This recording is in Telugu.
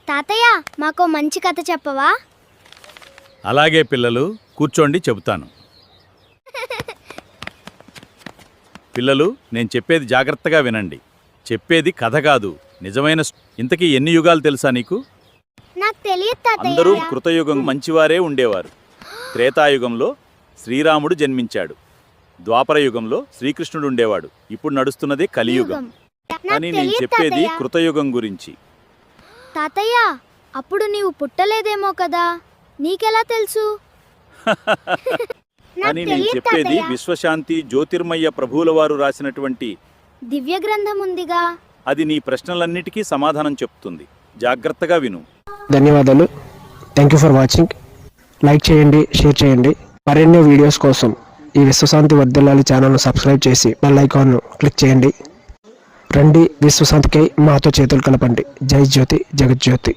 తాతయ్య మాకో మంచి కథ చెప్పవా? అలాగే పిల్లలు, కూర్చోండి, చెబుతాను. పిల్లలు, నేను చెప్పేది జాగ్రత్తగా వినండి. చెప్పేది కథ కాదు, నిజమైన ఇంతకీ ఎన్ని యుగాలు తెలుసా నీకు? నాకు తెలియదు తాతయ్య. అందరూ కృతయుగం మంచివారే ఉండేవారు. త్రేతాయుగంలో శ్రీరాముడు జన్మించాడు. ద్వాపర యుగంలో శ్రీకృష్ణుడు ఉండేవాడు. ఇప్పుడు నడుస్తున్నదే కలియుగం. కానీ నేను చెప్పేది కృతయుగం గురించి. తాతయ్య, అప్పుడు నీవు పుట్టలేదేమో కదా, నీకెలా తెలుసు? అని నేను చెప్పేది విశ్వశాంతి జ్యోతిర్మయ్య ప్రభువుల వారు రాసినటువంటి దివ్య గ్రంథం ఉందిగా. అది నీ ప్రశ్నలన్నిటికీ సమాధానం చెప్తుంది. జాగ్రత్తగా విను. ధన్యవాదాలు. Thank you for watching. Like చేయండి, షేర్ చేయండి. మరిన్ని వీడియోస్ కోసం ఈ విశ్వశాంతి వర్ధిల్లాలి ఛానల్ను సబ్స్క్రైబ్ చేసి బెల్ ఐకాన్ను క్లిక్ చేయండి. రండి, విశ్వశాంతికై మాతో చేతులు కలపండి. జై జ్యోతి, జగజ్యోతి.